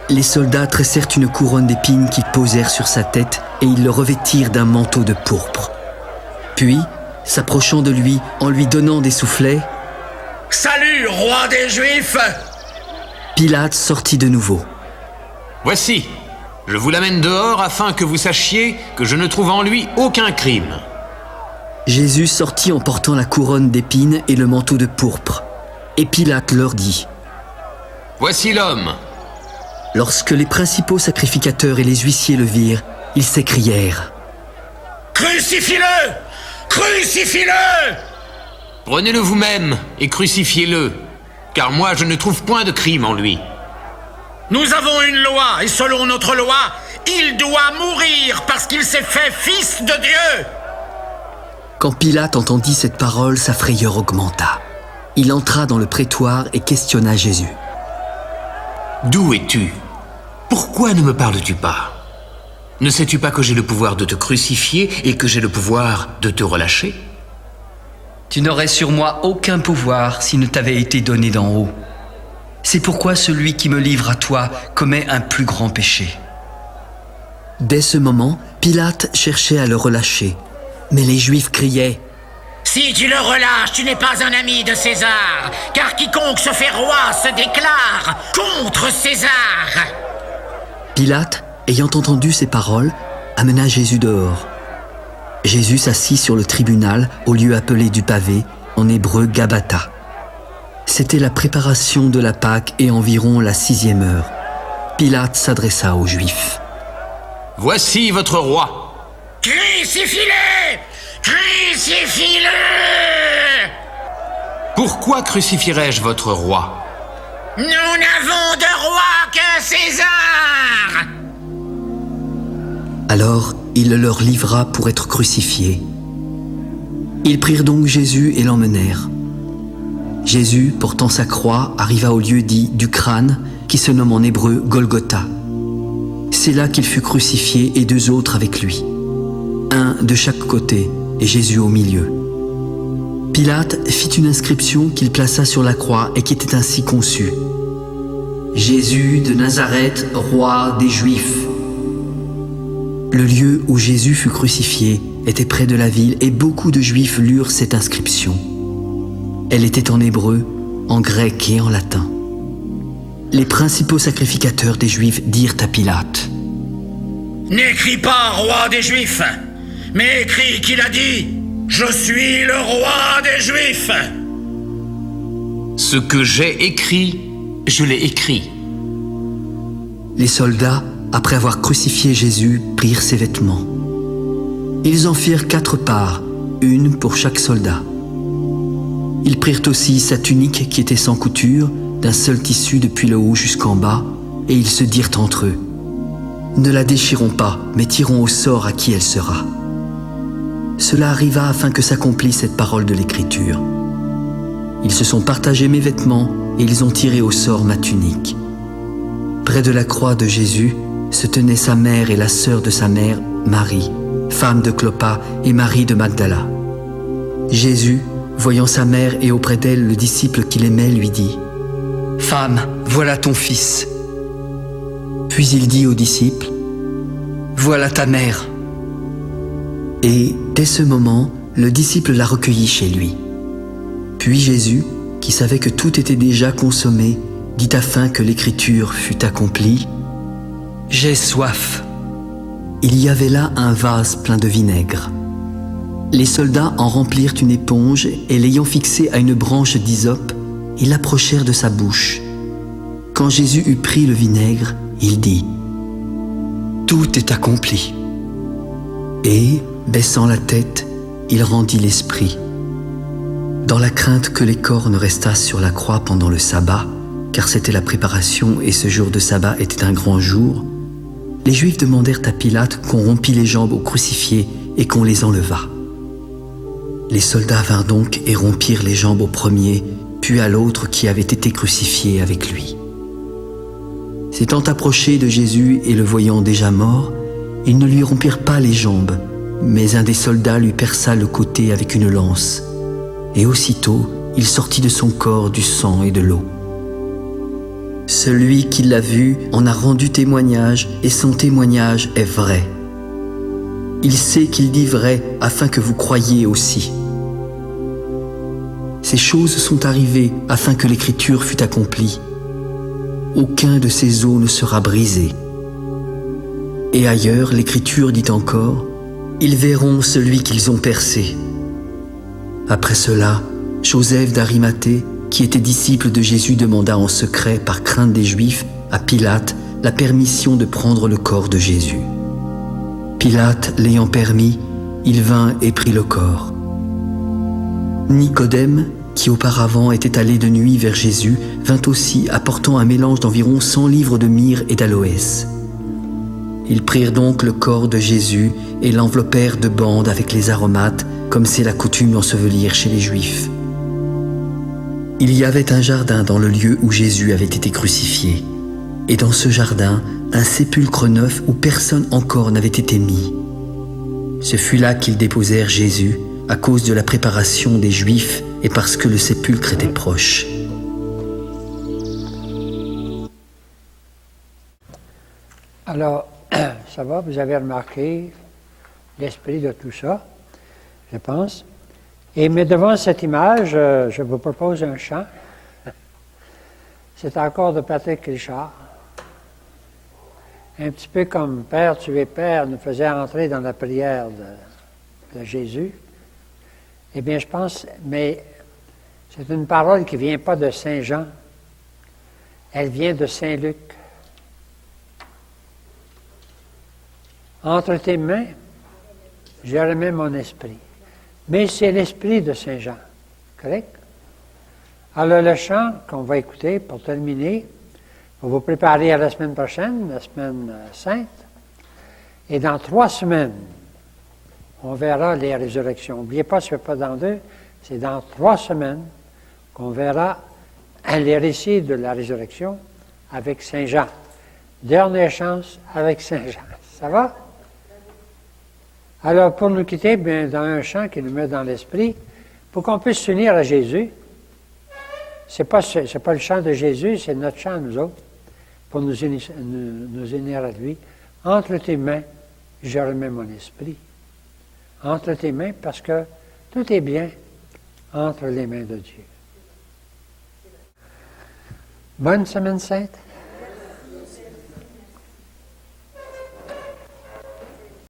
Les soldats tressèrent une couronne d'épines qu'ils posèrent sur sa tête et ils le revêtirent d'un manteau de pourpre. Puis, s'approchant de lui, en lui donnant des soufflets, « Salut, roi des Juifs !» Pilate sortit de nouveau. « Voici, je vous l'amène dehors afin que vous sachiez que je ne trouve en lui aucun crime. » Jésus sortit en portant la couronne d'épines et le manteau de pourpre. Et Pilate leur dit, « Voici l'homme !» Lorsque les principaux sacrificateurs et les huissiers le virent, ils s'écrièrent, « Crucifie-le! Crucifie-le !» Prenez-le vous-même et crucifiez-le, car moi je ne trouve point de crime en lui. Nous avons une loi, et selon notre loi, il doit mourir parce qu'il s'est fait fils de Dieu. Quand Pilate entendit cette parole, sa frayeur augmenta. Il entra dans le prétoire et questionna Jésus. « D'où es-tu? Pourquoi ne me parles-tu pas? Ne sais-tu pas que j'ai le pouvoir de te crucifier et que j'ai le pouvoir de te relâcher? » Tu n'aurais sur moi aucun pouvoir s'il ne t'avait été donné d'en haut. C'est pourquoi celui qui me livre à toi commet un plus grand péché. Dès ce moment, Pilate cherchait à le relâcher. Mais les Juifs criaient, « Si tu le relâches, tu n'es pas un ami de César, car quiconque se fait roi se déclare contre César. » Pilate, ayant entendu ces paroles, amena Jésus dehors. Jésus s'assit sur le tribunal au lieu appelé du pavé, en hébreu Gabata. C'était la préparation de la Pâque et environ la 6e heure. Pilate s'adressa aux Juifs. « Voici votre roi. » « Crucifie-le! Crucifie-le !»« Pourquoi crucifierais-je votre roi? » ?»« Nous n'avons de roi que César !» Alors il le leur livra pour être crucifié. Ils prirent donc Jésus et l'emmenèrent. Jésus, portant sa croix, arriva au lieu dit du crâne, qui se nomme en hébreu Golgotha. C'est là qu'il fut crucifié et 2 autres avec lui, un de chaque côté et Jésus au milieu. Pilate fit une inscription qu'il plaça sur la croix et qui était ainsi conçue. Jésus de Nazareth, roi des Juifs. Le lieu où Jésus fut crucifié était près de la ville et beaucoup de Juifs lurent cette inscription. Elle était en hébreu, en grec et en latin. Les principaux sacrificateurs des Juifs dirent à Pilate, « N'écris pas roi des Juifs, mais écris qu'il a dit « Je suis le roi des Juifs !» Ce que j'ai écrit, je l'ai écrit. Les soldats, après avoir crucifié Jésus, prirent ses vêtements. Ils en firent 4 parts, une pour chaque soldat. Ils prirent aussi sa tunique qui était sans couture, d'un seul tissu depuis le haut jusqu'en bas, et ils se dirent entre eux, « Ne la déchirons pas, mais tirons au sort à qui elle sera. » Cela arriva afin que s'accomplisse cette parole de l'Écriture. Ils se sont partagés mes vêtements, et ils ont tiré au sort ma tunique. Près de la croix de Jésus se tenaient sa mère et la sœur de sa mère, Marie, femme de Clopas, et Marie de Magdala. Jésus, voyant sa mère et auprès d'elle le disciple qu'il aimait, lui dit, « Femme, voilà ton fils. » Puis il dit au disciple, « Voilà ta mère. » Et dès ce moment, le disciple l'a recueilli chez lui. Puis Jésus, qui savait que tout était déjà consommé, dit afin que l'écriture fût accomplie, « J'ai soif ». Il y avait là un vase plein de vinaigre. Les soldats en remplirent une éponge et l'ayant fixée à une branche d'hysope, ils l'approchèrent de sa bouche. Quand Jésus eut pris le vinaigre, il dit « Tout est accompli ». Et, baissant la tête, il rendit l'esprit. Dans la crainte que les corps ne restassent sur la croix pendant le sabbat, car c'était la préparation et ce jour de sabbat était un grand jour, les Juifs demandèrent à Pilate qu'on rompît les jambes aux crucifiés et qu'on les enlevât. Les soldats vinrent donc et rompirent les jambes au premier, puis à l'autre qui avait été crucifié avec lui. S'étant approchés de Jésus et le voyant déjà mort, ils ne lui rompirent pas les jambes, mais un des soldats lui perça le côté avec une lance, et aussitôt il sortit de son corps du sang et de l'eau. Celui qui l'a vu en a rendu témoignage, et son témoignage est vrai. Il sait qu'il dit vrai afin que vous croyiez aussi. Ces choses sont arrivées afin que l'écriture fût accomplie. Aucun de ces os ne sera brisé. Et ailleurs, l'écriture dit encore, « Ils verront celui qu'ils ont percé ». Après cela, Joseph d'Arimathée, qui était disciple de Jésus, demanda en secret, par crainte des Juifs, à Pilate la permission de prendre le corps de Jésus. Pilate l'ayant permis, il vint et prit le corps. Nicodème, qui auparavant était allé de nuit vers Jésus, vint aussi apportant un mélange d'environ 100 livres de myrrhe et d'aloès. Ils prirent donc le corps de Jésus et l'enveloppèrent de bandes avec les aromates, comme c'est la coutume d'ensevelir chez les Juifs. Il y avait un jardin dans le lieu où Jésus avait été crucifié, et dans ce jardin, un sépulcre neuf où personne encore n'avait été mis. Ce fut là qu'ils déposèrent Jésus, à cause de la préparation des Juifs et parce que le sépulcre était proche. Alors, ça va, vous avez remarqué l'esprit de tout ça, je pense. Mais devant cette image, je vous propose un chant. C'est encore de Patrick Richard. Un petit peu comme « Père, tu es Père » nous faisait entrer dans la prière de Jésus. Eh bien, je pense, mais c'est une parole qui ne vient pas de Saint Jean, elle vient de Saint Luc. Entre tes mains, je remets mon esprit. Mais c'est l'esprit de Saint Jean, correct? Alors le chant qu'on va écouter pour terminer, pour vous préparer à la semaine prochaine, la semaine sainte, et dans 3 semaines, on verra les résurrections. N'oubliez pas, ce n'est pas dans 2, c'est dans 3 semaines qu'on verra les récits de la résurrection avec Saint Jean. Dernière chance avec Saint Jean. Ça va? Alors, pour nous quitter, bien, dans un chant qui nous met dans l'esprit, pour qu'on puisse s'unir à Jésus, c'est pas le chant de Jésus, c'est notre chant, nous autres, pour nous unir à lui. Entre tes mains, je remets mon esprit. Entre tes mains, parce que tout est bien entre les mains de Dieu. Bonne semaine sainte.